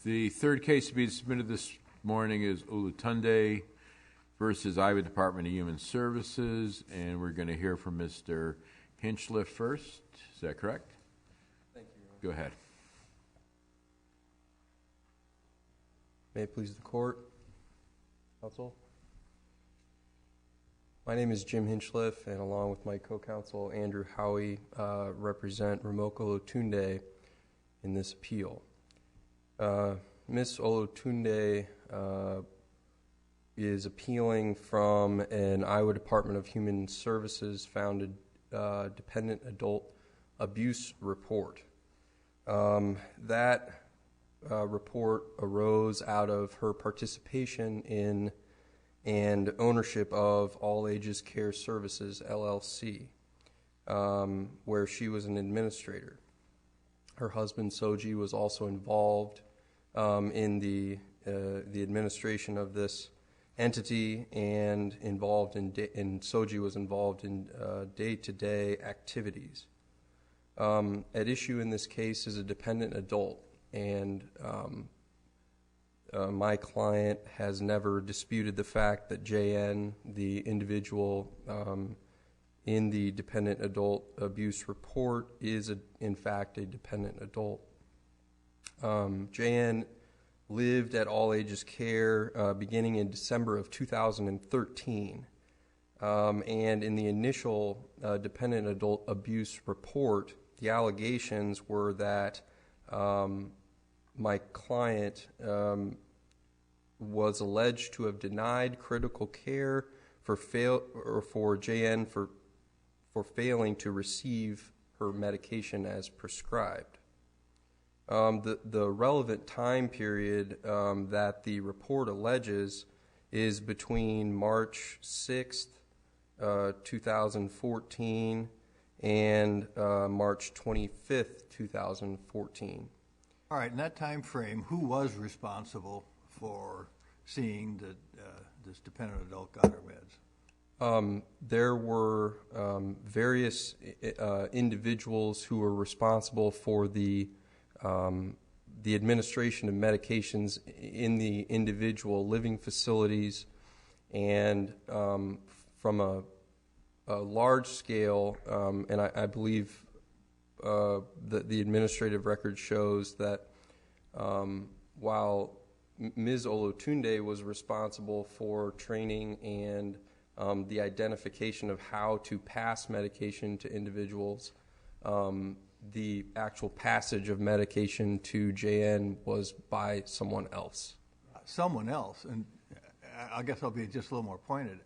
The third case to be submitted this morning is Olutunde versus Iowa Department of Human Services, and we're going to hear from Mr. Hinchliff first. Is that correct? Thank you. Go ahead. May it please the court, counsel. My name is Jim Hinchliff, and along with my co-counsel Andrew Howie, represent Remoka Olutunde in this appeal. Ms. Olutunde is appealing from an Iowa Department of Human Services founded dependent adult abuse report. That report arose out of her participation in and ownership of All Ages Care Services, LLC, where she was an administrator. Her husband, Soji, was also involved in the administration of this entity and Soji was involved in day-to-day activities. At issue in this case is a dependent adult, and my client has never disputed the fact that JN, the individual in the dependent adult abuse report, is in fact a dependent adult. JN lived at All Ages Care beginning in December of 2013, and in the initial dependent adult abuse report, the allegations were that my client was alleged to have denied critical care for JN for failing to receive her medication as prescribed. The relevant time period that the report alleges is between March 6th, 2014 and March 25th, 2014. All right, in that time frame, who was responsible for seeing that this dependent adult got her meds? There were various individuals who were responsible for the administration of medications in the individual living facilities, and from a large scale, and I believe that the administrative record shows that while Ms. Olutunde was responsible for training and the identification of how to pass medication to individuals, the actual passage of medication to JN was by someone else. Someone else, and I guess I'll be just a little more pointed.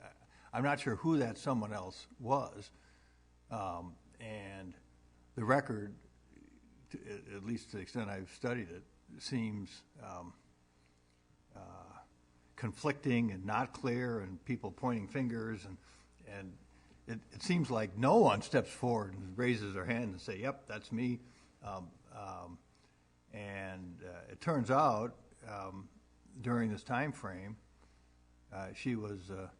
I'm not sure who that someone else was, and the record, at least to the extent I've studied it, seems conflicting and not clear, and people pointing fingers, and it seems like no one steps forward and raises their hand and say, "Yep, that's me." It turns out during this time frame, she was at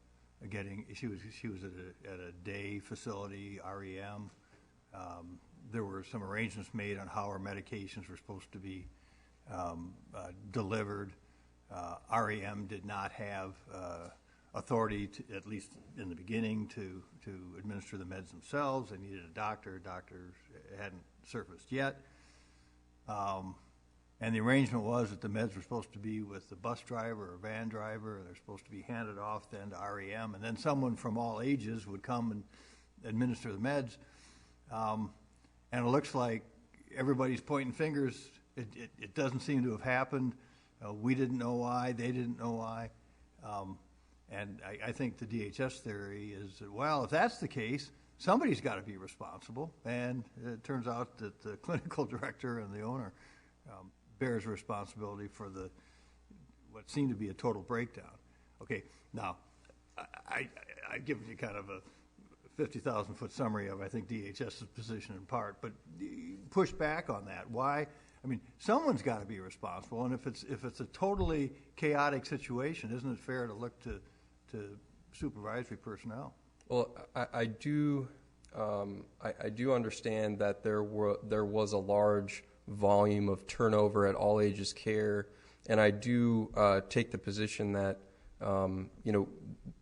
a day facility, REM. There were some arrangements made on how her medications were supposed to be delivered. REM did not have authority, at least in the beginning, to administer the meds themselves. They needed a doctor. Doctors hadn't surfaced yet. And the arrangement was that the meds were supposed to be with the bus driver or van driver, and they're supposed to be handed off then to REM, and then someone from All Ages would come and administer the meds. And it looks like everybody's pointing fingers. It doesn't seem to have happened. We didn't know why. They didn't know why. And I think the DHS theory is that, well, if that's the case, somebody's got to be responsible. And it turns out that the clinical director and the owner bears responsibility for what seemed to be a total breakdown. Okay, now, I've given you kind of a 50,000-foot summary of, I think, DHS's position in part, but push back on that. Why? I mean, someone's got to be responsible, and if it's a totally chaotic situation, isn't it fair to look to supervisory personnel? Well, I do understand that there was a large volume of turnover at All Ages Care And I do take the position that,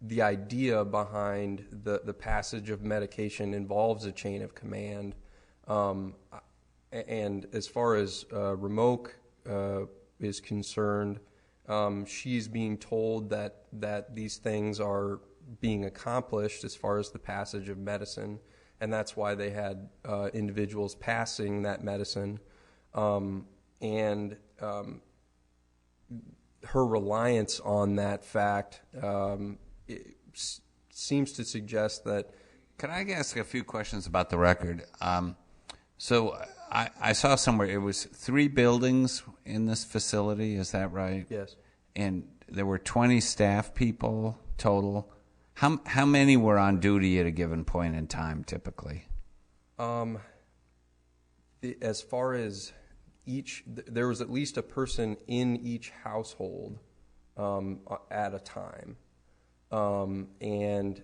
the idea behind the passage of medication involves a chain of command. And as far as Remoke is concerned, she's being told that these things are being accomplished as far as the passage of medicine, and that's why they had individuals passing that medicine. And her reliance on that fact seems to suggest that. Can I ask a few questions about the record? So I saw somewhere it was 3 buildings in this facility. Is that right? Yes. And there were 20 staff people total. How many were on duty at a given point in time, typically? As far as there was at least a person in each household at a time. And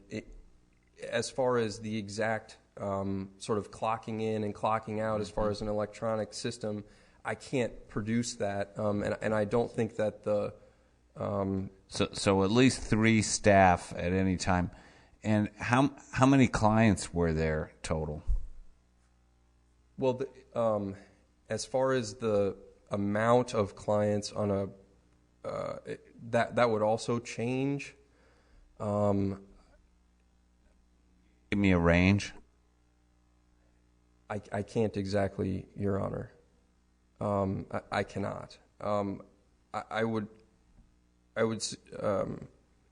as far as the exact sort of clocking in and clocking out, as far as an electronic system, I can't produce that, and I don't think that the. So at least 3 staff at any time, and how many clients were there total? Well, as far as the amount of clients on a that would also change. Give me a range. I can't exactly, Your Honor. I cannot. I would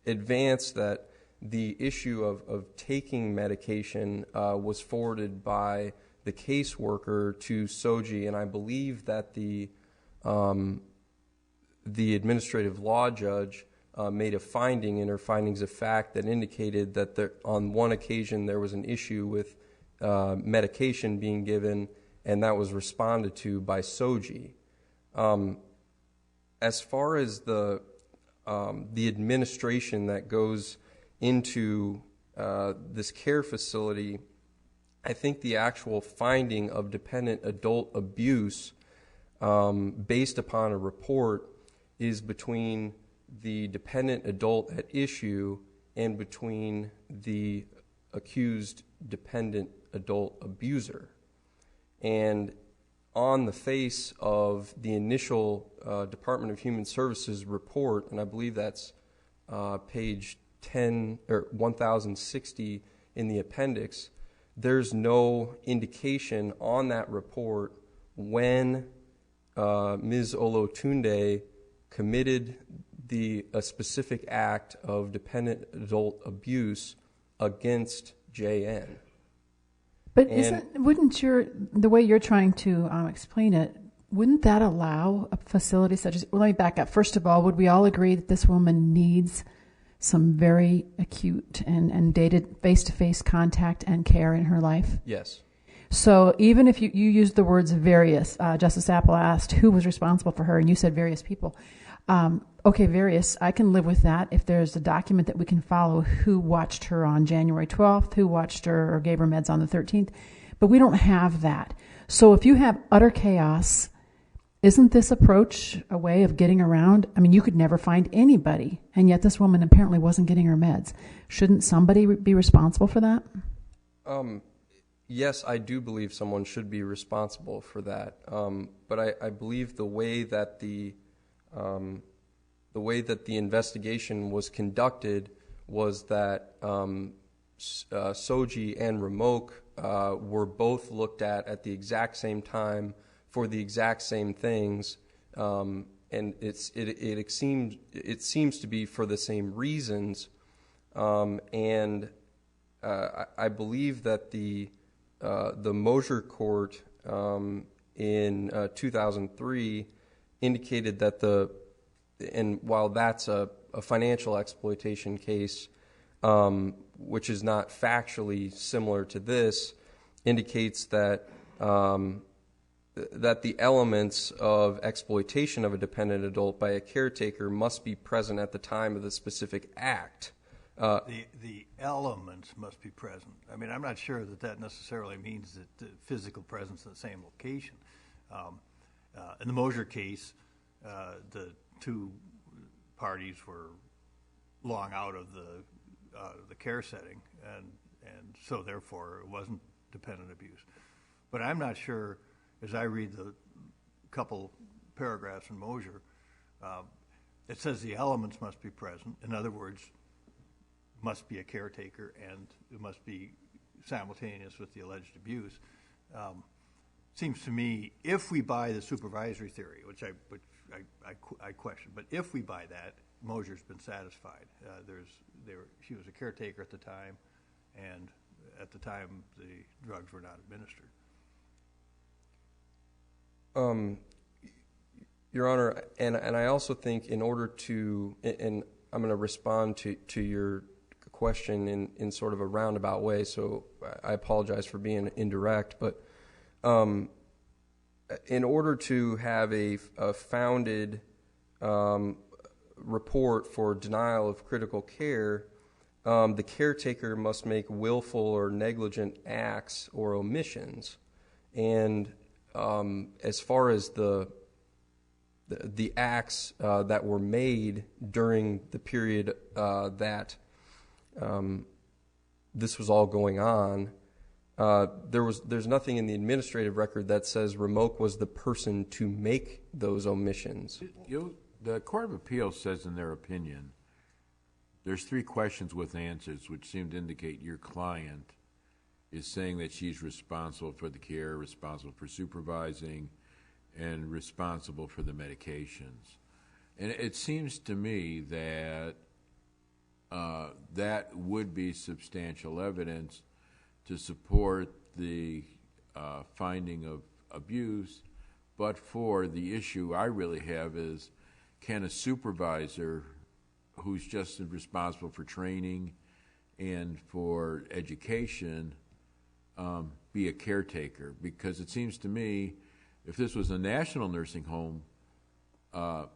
advance that the issue of taking medication was forwarded by the caseworker to SOGI, and I believe that the administrative law judge made a finding in her findings of fact that indicated that on one occasion there was an issue with medication being given, and that was responded to by SOGI. As far as the administration that goes into this care facility, I think the actual finding of dependent adult abuse based upon a report is between the dependent adult at issue and between the accused dependent adult abuser. And on the face of the initial Department of Human Services report, and I believe that's page 10 or 1060 in the appendix, there's no indication on that report when Ms. Olutunde committed a specific act of dependent adult abuse against JN. But the way you're trying to explain it, wouldn't that allow a facility such as, well, let me back up. First of all, would we all agree that this woman needs some very acute and dated face-to-face contact and care in her life? Yes. So even if you used the words various, Justice Appel asked who was responsible for her, and you said various people. Okay, various, I can live with that if there's a document that we can follow who watched her on January 12th, who watched her or gave her meds on the 13th, but we don't have that. So if you have utter chaos, isn't this approach a way of getting around? I mean, you could never find anybody, and yet this woman apparently wasn't getting her meds. Shouldn't somebody be responsible for that? Yes, I do believe someone should be responsible for that. But I believe the way that the investigation was conducted was that SOGI and Remoke were both looked at the exact same time for the exact same things, and it seems to be for the same reasons, and I believe that the Mosher Court in 2003 indicated that and while that's a financial exploitation case, which is not factually similar to this, indicates that that the elements of exploitation of a dependent adult by a caretaker must be present at the time of the specific act. The elements must be present. I mean, I'm not sure that necessarily means that the physical presence in the same location. In the Mosher case, the two parties were long out of the care setting, and so therefore it wasn't dependent abuse. But I'm not sure, as I read the couple paragraphs in Mosier, it says the elements must be present. In other words, must be a caretaker, and it must be simultaneous with the alleged abuse. Seems to me, if we buy the supervisory theory, which I question, but if we buy that, Mosier's been satisfied. She was a caretaker at the time, and at the time the drugs were not administered. Your Honor, and I also think in order to, and I'm going to respond to your question in sort of a roundabout way, so I apologize for being indirect, but in order to have a founded report for denial of critical care, the caretaker must make willful or negligent acts or omissions. And as far as the acts that were made during the period that this was all going on, there's nothing in the administrative record that says Remoke was the person to make those omissions. The Court of Appeals says in their opinion, there's 3 questions with answers which seem to indicate your client is saying that she's responsible for the care, responsible for supervising, and responsible for the medications. And it seems to me that that would be substantial evidence to support the finding of abuse, but for the issue I really have is, can a supervisor who's just responsible for training and for education be a caretaker? Because it seems to me, if this was a national nursing home, and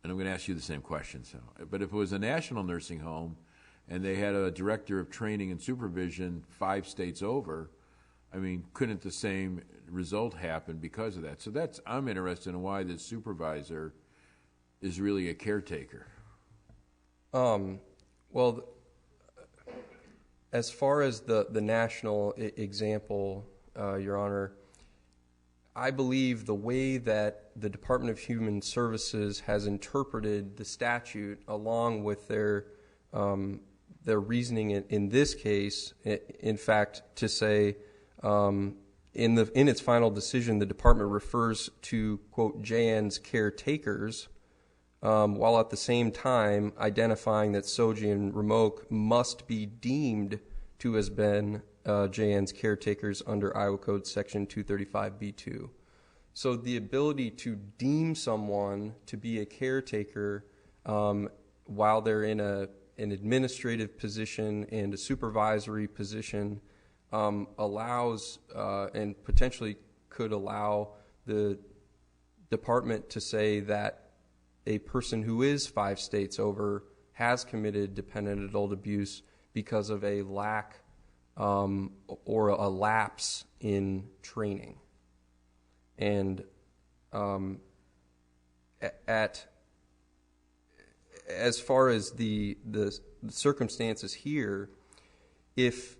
I'm going to ask you the same question, but if it was a national nursing home and they had a director of training and supervision 5 states over, I mean, couldn't the same result happen because of that? So I'm interested in why this supervisor is really a caretaker. Well, as far as the national example, Your Honor, I believe the way that the Department of Human Services has interpreted the statute, along with their reasoning in this case, in fact, to say in its final decision, the department refers to, quote, JN's caretakers, while at the same time identifying that Soji and Remoke must be deemed to have been JN's caretakers under Iowa Code Section 235B2. So the ability to deem someone to be a caretaker while they're in an administrative position and a supervisory position allows and potentially could allow the department to say that a person who is 5 states over has committed dependent adult abuse because of a lack or a lapse in training. And as far as the circumstances here, if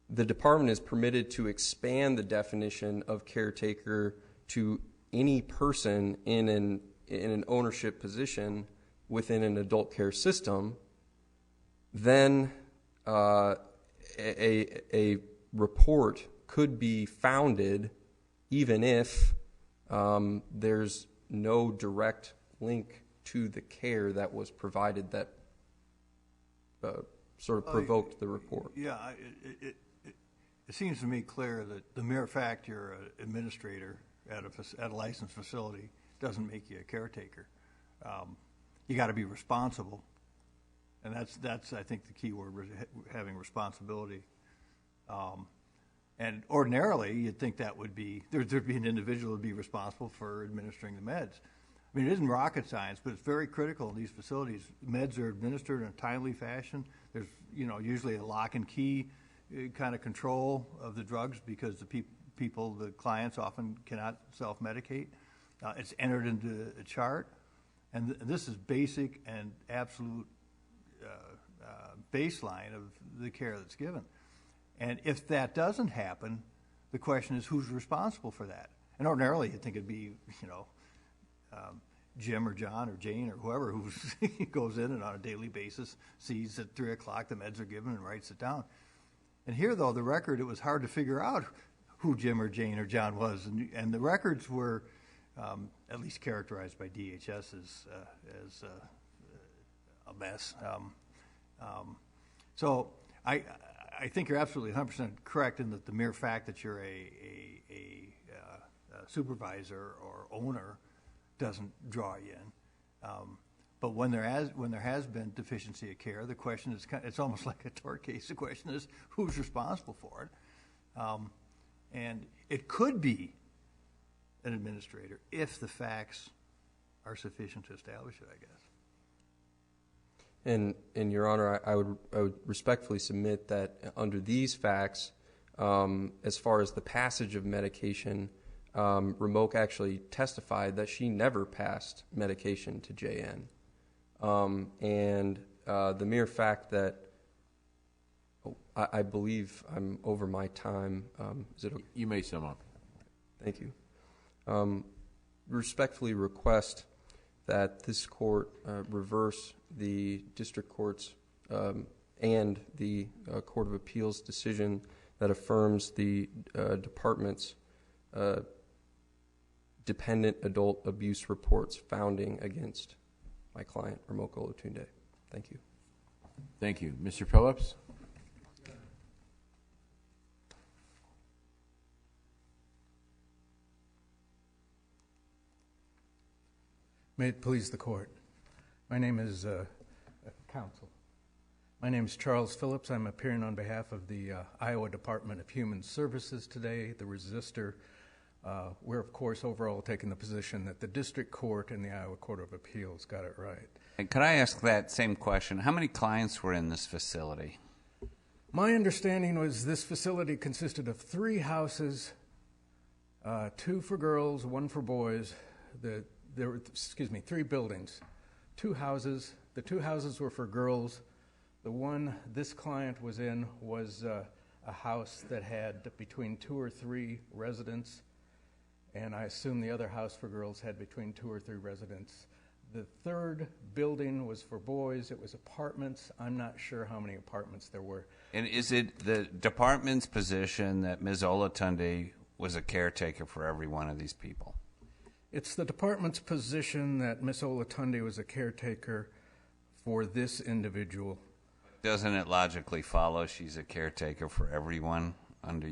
the department is permitted to expand the definition of caretaker to any person in an ownership position within an adult care system, then a report could be founded even if there's no direct link to the care that was provided that sort of provoked the report. Yeah, it seems to me clear that the mere fact you're an administrator at a licensed facility doesn't make you a caretaker. You got to be responsible, and that's I think the key word, having responsibility. And ordinarily, you'd think that would be there'd be an individual who'd be responsible for administering the meds. I mean, it isn't rocket science, but it's very critical in these facilities. Meds are administered in a timely fashion. There's usually a lock and key kind of control of the drugs because the clients often cannot self-medicate. It's entered into a chart, and this is basic and absolute baseline of the care that's given. And if that doesn't happen, the question is who's responsible for that? And ordinarily, you'd think it'd be, Jim or John or Jane or whoever who goes in and on a daily basis sees at 3 o'clock the meds are given and writes it down. And here, though, the record, it was hard to figure out who Jim or Jane or John was. And the records were at least characterized by DHS as a mess. So I think you're absolutely 100% correct in that the mere fact that you're a supervisor or owner doesn't draw you in. But when there has been deficiency of care, the question is, it's almost like a tort case. The question is, who's responsible for it? And it could be an administrator if the facts are sufficient to establish it, I guess. And Your Honor, I would respectfully submit that under these facts, as far as the passage of medication, Remoke actually testified that she never passed medication to JN. And the mere fact that I believe I'm over my time. Is it okay? You may sum up. Thank you. Respectfully request that this court reverse the district court's and the Court of Appeals decision that affirms the department's dependent adult abuse reports founding against my client, Remoke Olutunde. Thank you. Thank you. Mr. Phillips? May it please the court. My name is Counsel. My name is Charles Phillips. I'm appearing on behalf of the Iowa Department of Human Services today, the resistor. We're, of course, overall taking the position that the district court and the Iowa Court of Appeals got it right. And could I ask that same question? How many clients were in this facility? My understanding was this facility consisted of 3 houses, 2 for girls, 1 for boys. There were 3 buildings, 2 houses. The 2 houses were for girls. The one this client was in was a house that had between 2 or 3 residents, and I assume the other house for girls had between 2 or 3 residents. The 3rd building was for boys. It was apartments. I'm not sure how many apartments there were. And is it the department's position that Ms. Olutunde was a caretaker for every one of these people? It's the department's position that Ms. Olutunde was a caretaker for this individual. Doesn't it logically follow she's a caretaker for everyone under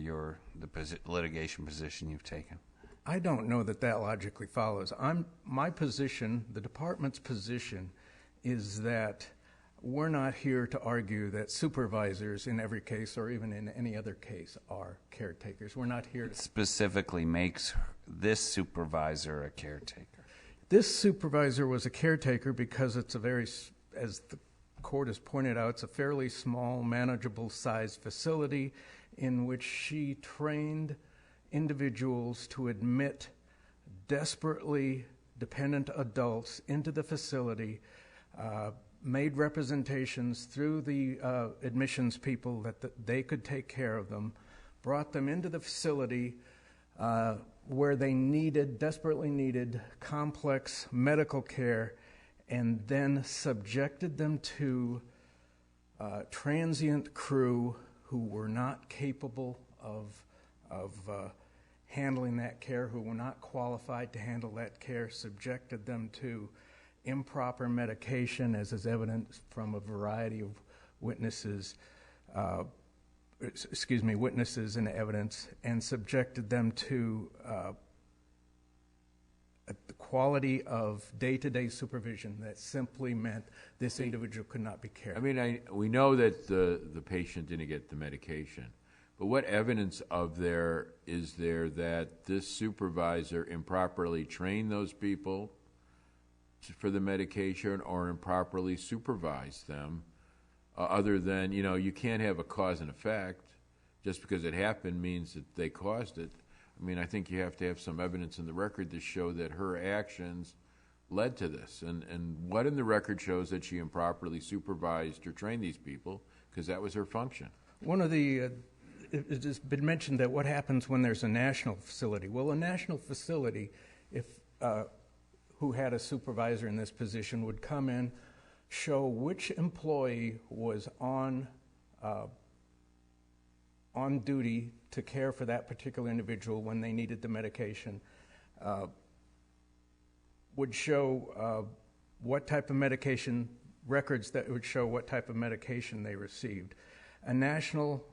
the litigation position you've taken? I don't know that logically follows. My position, the department's position, is that we're not here to argue that supervisors in every case or even in any other case are caretakers. We're not here to... It specifically makes this supervisor a caretaker. This supervisor was a caretaker because it's as the court has pointed out, it's a fairly small, manageable sized facility in which she trained individuals to admit desperately dependent adults into the facility, made representations through the admissions people that they could take care of them, brought them into the facility where they desperately needed complex medical care, and then subjected them to transient crew who were not capable of handling that care, who were not qualified to handle that care, subjected them to improper medication, as is evident from a variety of witnesses and evidence, and subjected them to the quality of day-to-day supervision that simply meant this individual could not be cared for. I mean, we know that the patient didn't get the medication, but what evidence is there that this supervisor improperly trained those people for the medication or improperly supervised them, other than, you can't have a cause and effect. Just because it happened means that they caused it. I mean, I think you have to have some evidence in the record to show that her actions led to this. And what in the record shows that she improperly supervised or trained these people, because that was her function. One of the, it has been mentioned that what happens when there's a national facility. Well, a national facility, if who had a supervisor in this position would come in, show which employee was on duty to care for that particular individual when they needed the medication, would show what type of medication, records that would show what type of medication they received. A national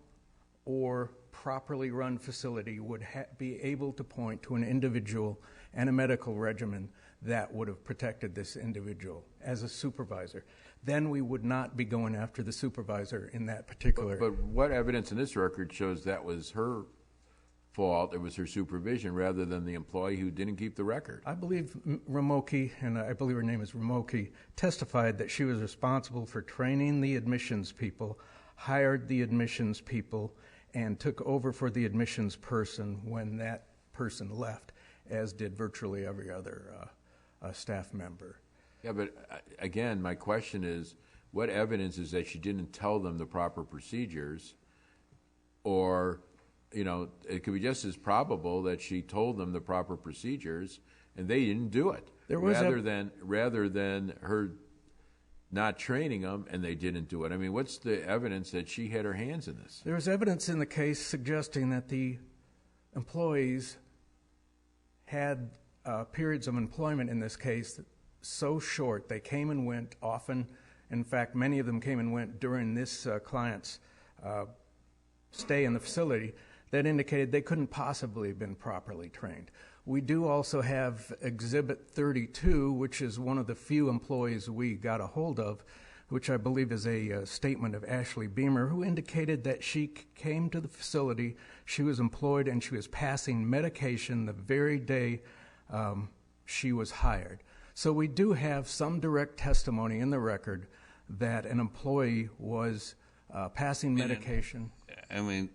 or properly run facility would be able to point to an individual and a medical regimen that would have protected this individual as a supervisor. Then we would not be going after the supervisor in that particular... But what evidence in this record shows that was her fault, it was her supervision, rather than the employee who didn't keep the record? I believe Ramoki, and I believe her name is Ramoki, testified that she was responsible for training the admissions people, hired the admissions people, and took over for the admissions person when that person left, as did virtually every other staff member. Yeah, but again, my question is, what evidence is that she didn't tell them the proper procedures, or, you know, it could be just as probable that she told them the proper procedures and they didn't do it, rather than her not training them and they didn't do it. I mean, what's the evidence that she had her hands in this? There was evidence in the case suggesting that the employees had periods of employment in this case so short, they came and went often. In fact, many of them came and went during this client's stay in the facility, that indicated they couldn't possibly have been properly trained. We do also have Exhibit 32, which is one of the few employees we got a hold of, which I believe is a statement of Ashley Beamer, who indicated that she came to the facility, she was employed, and she was passing medication the very day she was hired. So we do have some direct testimony in the record that an employee was passing medication. I mean,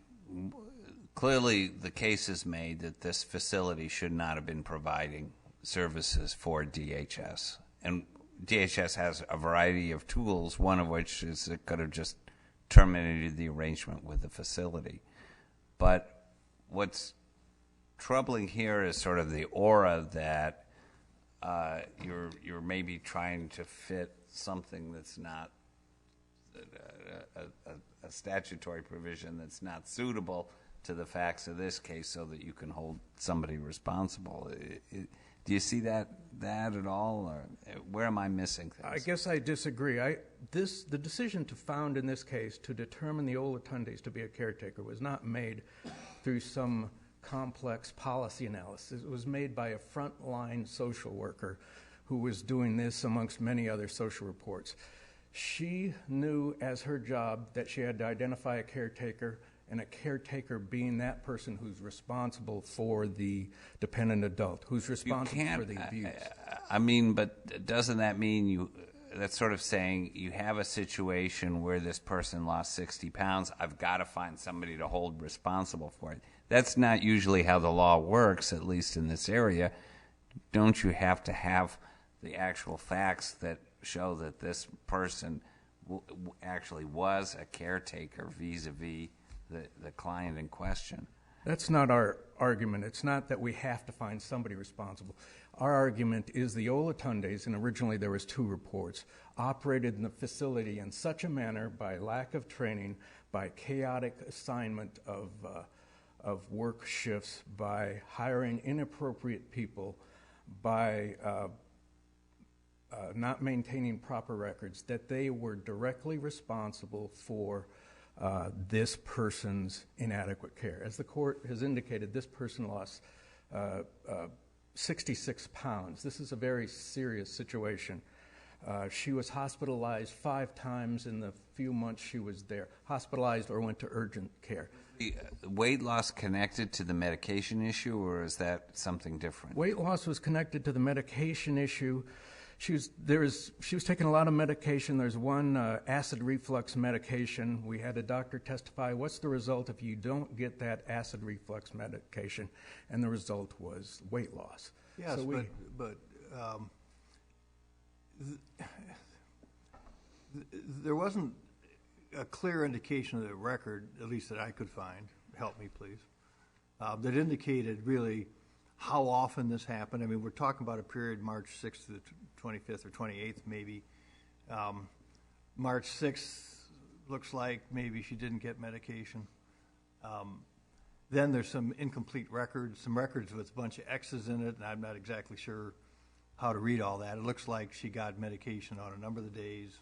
clearly the case is made that this facility should not have been providing services for DHS. And DHS has a variety of tools, one of which is it could have just terminated the arrangement with the facility. But what's troubling here is sort of the aura that you're maybe trying to fit something that's not a statutory provision that's not suitable to the facts of this case so that you can hold somebody responsible. Do you see that at all, or where am I missing things? I guess I disagree. The decision to found in this case to determine the Olutundes to be a caretaker was not made through some complex policy analysis. It was made by a frontline social worker who was doing this amongst many other social reports. She knew as her job that she had to identify a caretaker, and a caretaker being that person who's responsible for the dependent adult, who's responsible for the abuse. I mean, but doesn't that mean that's sort of saying you have a situation where this person lost 60 pounds, I've got to find somebody to hold responsible for it. That's not usually how the law works, at least in this area. Don't you have to have the actual facts that show that this person actually was a caretaker vis-a-vis the client in question? That's not our argument. It's not that we have to find somebody responsible. Our argument is the Olutundes, and originally there was 2 reports, operated in the facility in such a manner by lack of training, by chaotic assignment of work shifts, by hiring inappropriate people, by not maintaining proper records, that they were directly responsible for this person's inadequate care. As the court has indicated, this person lost 66 pounds. This is a very serious situation. She was hospitalized 5 times in the few months she was there, hospitalized or went to urgent care. Weight loss connected to the medication issue, or is that something different? Weight loss was connected to the medication issue. She was taking a lot of medication. There's one acid reflux medication. We had a doctor testify, what's the result if you don't get that acid reflux medication? And the result was weight loss. Yes, so there wasn't a clear indication of the record, at least that I could find, help me please, that indicated really how often this happened. I mean, we're talking about a period March 6th to the 25th or 28th maybe. March 6th looks like maybe she didn't get medication. Then there's some incomplete records, some records with a bunch of X's in it, and I'm not exactly sure how to read all that. It looks like she got medication on a number of the days.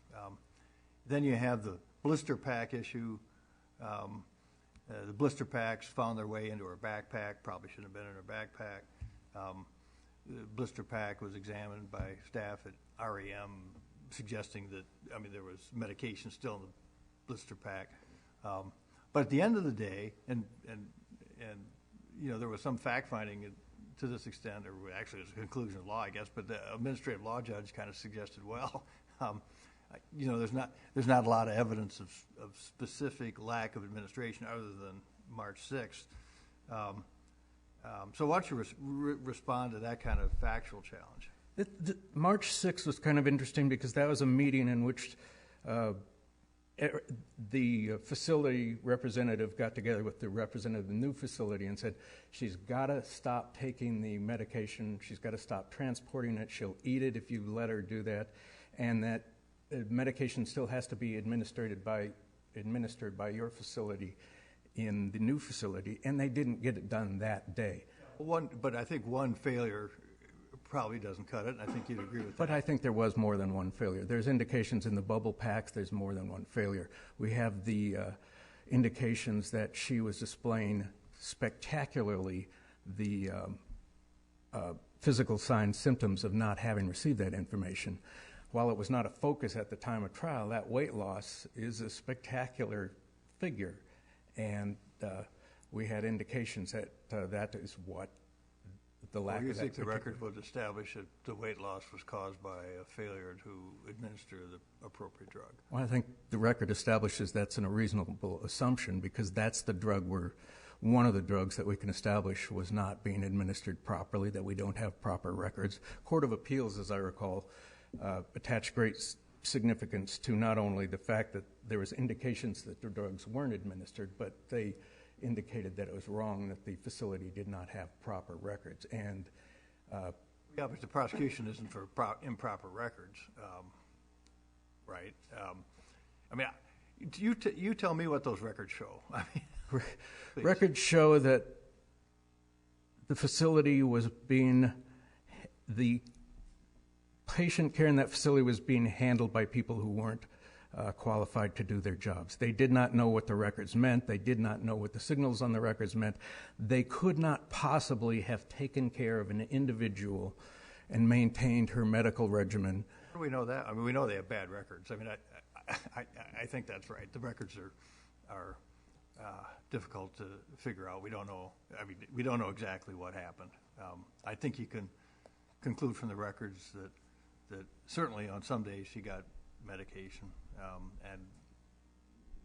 Then you have the blister pack issue. The blister packs found their way into her backpack, probably shouldn't have been in her backpack. The blister pack was examined by staff at REM, suggesting that, I mean, there was medication still in the blister pack. But at the end of the day, and you know, there was some fact-finding to this extent, or actually it was a conclusion of law, I guess, but the administrative law judge kind of suggested, well, you know, there's not a lot of evidence of specific lack of administration other than March 6th. So why don't you respond to that kind of factual challenge? March 6th was kind of interesting because that was a meeting in which the facility representative got together with the representative of the new facility and said she's got to stop taking the medication, she's got to stop transporting it, she'll eat it if you let her do that, and that medication still has to be administered by your facility in the new facility, and they didn't get it done that day. But I think one failure probably doesn't cut it, and I think you'd agree with that. But I think there was more than one failure. There's indications in the bubble packs there's more than one failure. We have the indications that she was displaying spectacularly the physical signs, symptoms of not having received that information. While it was not a focus at the time of trial, that weight loss is a spectacular figure, and we had indications that that is what the lack of that. You think the record would establish that the weight loss was caused by a failure to administer the appropriate drug? Well, I think the record establishes that's a reasonable assumption because that's the drug one of the drugs that we can establish was not being administered properly, that we don't have proper records. Court of Appeals, as I recall, attached great significance to not only the fact that there was indications that the drugs weren't administered, but they indicated that it was wrong that the facility did not have proper records. And yeah, but the prosecution isn't for improper records, right? I mean, you tell me what those records show. I mean, records show that the facility was the patient care in that facility was being handled by people who weren't qualified to do their jobs. They did not know what the records meant. They did not know what the signals on the records meant. They could not possibly have taken care of an individual and maintained her medical regimen. How do we know that? I mean, we know they have bad records. I mean, I think that's right. The records are difficult to figure out. We don't know. I mean, we don't know exactly what happened. I think you can conclude from the records that certainly on some days she got medication, and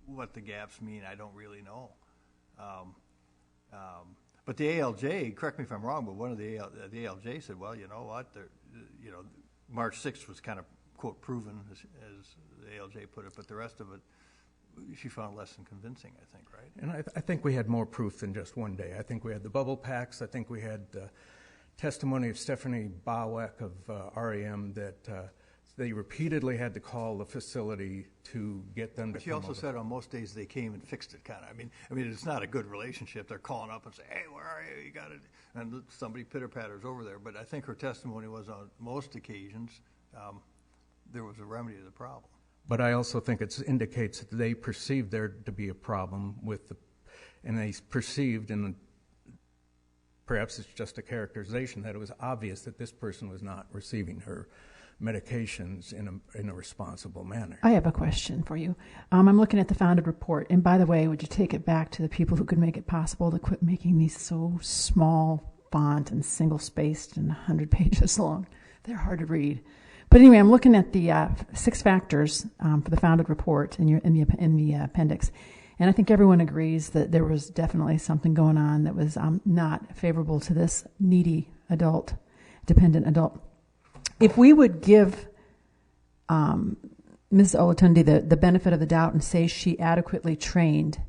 what the gaps mean, I don't really know. But the ALJ, correct me if I'm wrong, but one of the ALJ said, well, you know what, March 6th was kind of, quote, proven, as the ALJ put it, but the rest of it she found less than convincing, I think, right? And I think we had more proof than just one day. I think we had the bubble packs. I think we had testimony of Stephanie Bawek of REM that they repeatedly had to call the facility to get them to come over. But she also said on most days they came and fixed it, kind of. I mean, it's not a good relationship. They're calling up and say, hey, where are you? You got it. And somebody pitter-patters over there. But I think her testimony was on most occasions there was a remedy to the problem. But I also think it indicates that they perceived there to be a problem and they perceived, and perhaps it's just a characterization, that it was obvious that this person was not receiving her medications in a responsible manner. I have a question for you. I'm looking at the founded report, and by the way, would you take it back to the people who could make it possible to quit making these so small font and single-spaced and 100 pages long? They're hard to read. But anyway, I'm looking at the 6 factors for the founded report in the appendix, and I think everyone agrees that there was definitely something going on that was not favorable to this needy adult, dependent adult. If we would give Ms. Olutunde the benefit of the doubt and say she adequately trained,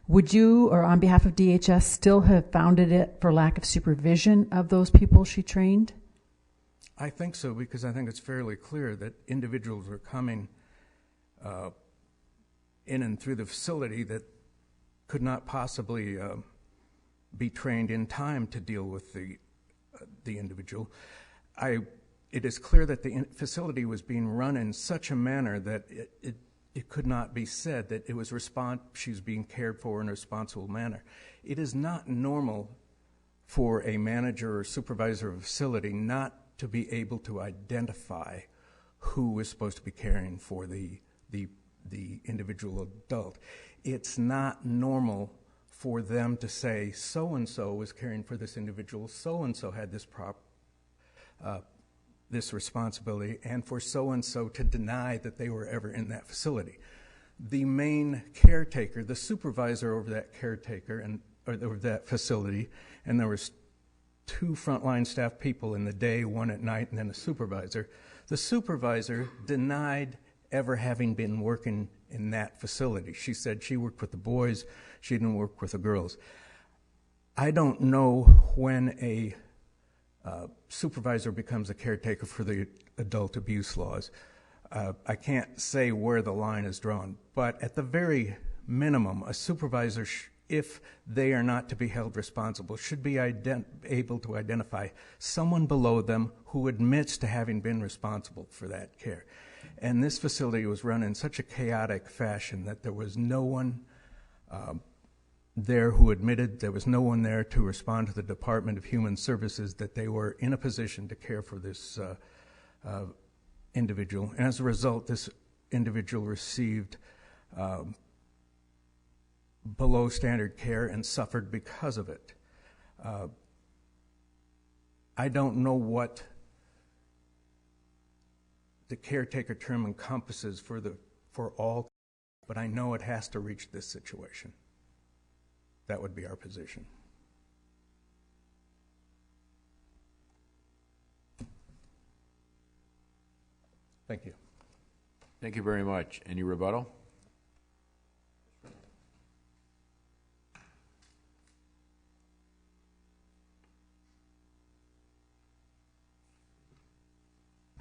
would you, or on behalf of DHS, still have founded it for lack of supervision of those people she trained? I think so, because I think it's fairly clear that individuals were coming in and through the facility that could not possibly be trained in time to deal with the individual. It is clear that the facility was being run in such a manner that it could not be said that she was being cared for in a responsible manner. It is not normal for a manager or supervisor of a facility not to be able to identify who is supposed to be caring for the individual adult. It's not normal for them to say, so-and-so was caring for this individual, so-and-so had this responsibility, and for so-and-so to deny that they were ever in that facility. The main caretaker, the supervisor over that caretaker, or over that facility, and there was 2 frontline staff people in the day, 1 at night, and then a supervisor. The supervisor denied ever having been working in that facility. She said she worked with the boys, she didn't work with the girls. I don't know when a supervisor becomes a caretaker for the adult abuse laws. I can't say where the line is drawn, but at the very minimum, a supervisor, if they are not to be held responsible, should be able to identify someone below them who admits to having been responsible for that care. And this facility was run in such a chaotic fashion that there was no one there who admitted, there was no one there to respond to the Department of Human Services that they were in a position to care for this individual. And as a result, this individual received below standard care and suffered because of it. I don't know what the caretaker term encompasses for all, but I know it has to reach this situation. That would be our position. Thank you. Thank you very much. Any rebuttal?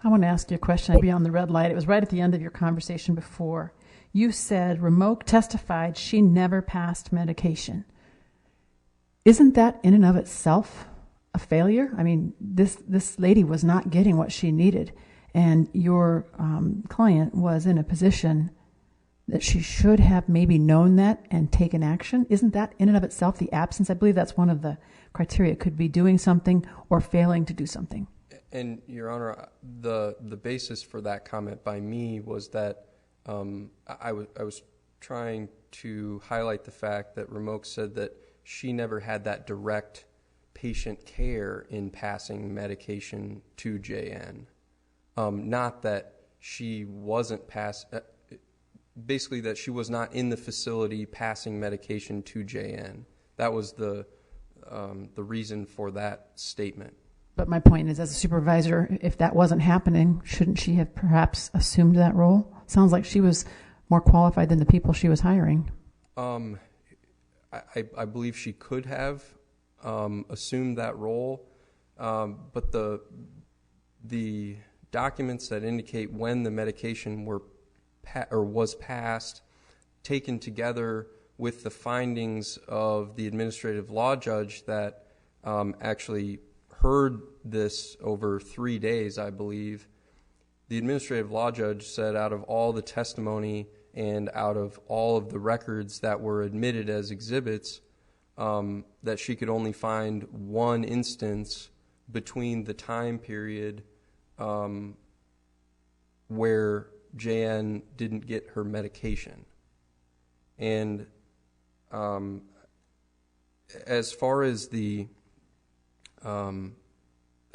I want to ask you a question. I'd be on the red light. It was right at the end of your conversation before. You said Remote testified she never passed medication. Isn't that in and of itself a failure? I mean, this lady was not getting what she needed, and your client was in a position that she should have maybe known that and taken action. Isn't that in and of itself the absence? I believe that's one of the criteria. It could be doing something or failing to do something. And, Your Honor, the basis for that comment by me was that I was trying to highlight the fact that Remote said that she never had that direct patient care in passing medication to JN. Not that she wasn't basically that she was not in the facility passing medication to JN. That was the reason for that statement. But my point is, as a supervisor, if that wasn't happening, shouldn't she have perhaps assumed that role? Sounds like she was more qualified than the people she was hiring. I believe she could have assumed that role, but the documents that indicate when the medication was passed, taken together with the findings of the administrative law judge that actually heard this over 3 days, I believe. The administrative law judge said out of all the testimony and out of all of the records that were admitted as exhibits, that she could only find one instance between the time period where JN didn't get her medication. And as far as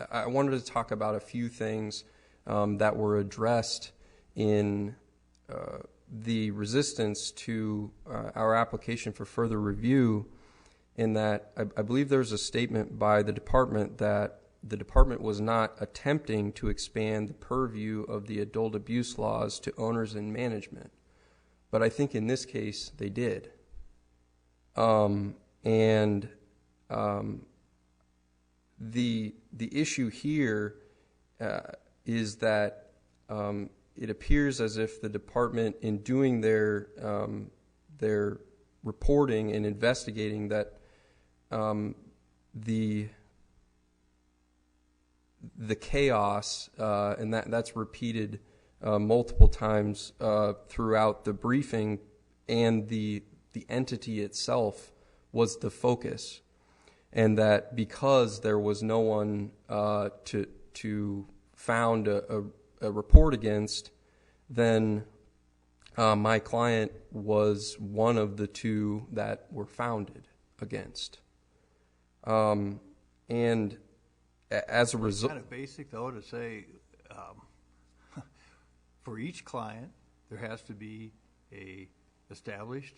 I wanted to talk about a few things. that were addressed in the resistance to our application for further review, in that I believe there's a statement by the department that the department was not attempting to expand the purview of the adult abuse laws to owners and management. But I think in this case they did. The issue here is that it appears as if the department, in doing their reporting and investigating, that the chaos, and that's repeated multiple times throughout the briefing, and the entity itself was the focus, and that because there was no one to found a report against, then my client was one of the two that were founded against. And as a result, kind of basic though to say for each client there has to be a established,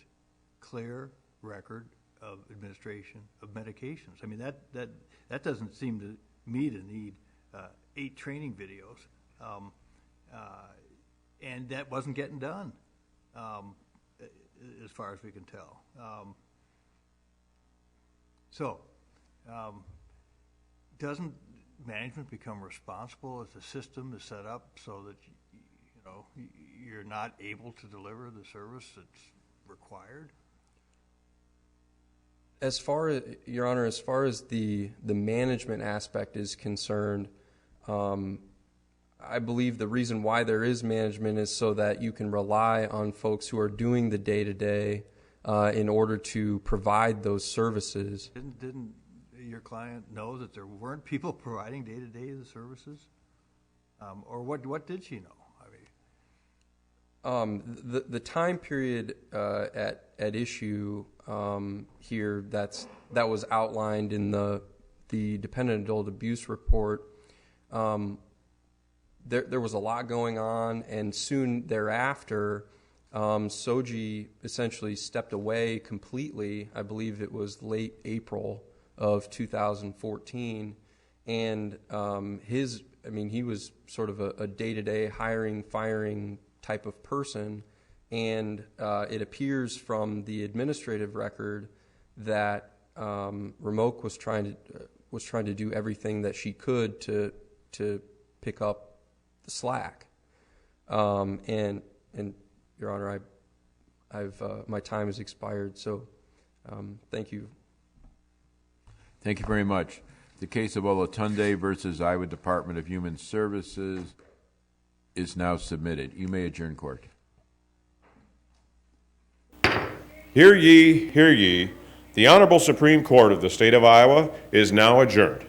clear record of administration of medications. I mean that doesn't seem to me to need 8 training videos, and that wasn't getting done as far as we can tell. Doesn't management become responsible if the system is set up so that you're not able to deliver the service that's required? As far as, Your Honor, as far as the management aspect is concerned, I believe the reason why there is management is so that you can rely on folks who are doing the day-to-day in order to provide those services. Didn't your client know that there weren't people providing day-to-day the services? Or what did she know? I mean, the time period at issue here that was outlined in the dependent adult abuse report, there was a lot going on, and soon thereafter, Soji essentially stepped away completely. I believe it was late April of 2014, and he was sort of a day-to-day hiring, firing type of person, and it appears from the administrative record that Remoke was trying to do everything that she could to pick up the slack. And Your Honor, I've my time has expired, so thank you. Thank you very much. The case of Olutunde versus Iowa Department of Human Services is now submitted. You may adjourn court. Hear ye, hear ye. The Honorable Supreme Court of the State of Iowa is now adjourned.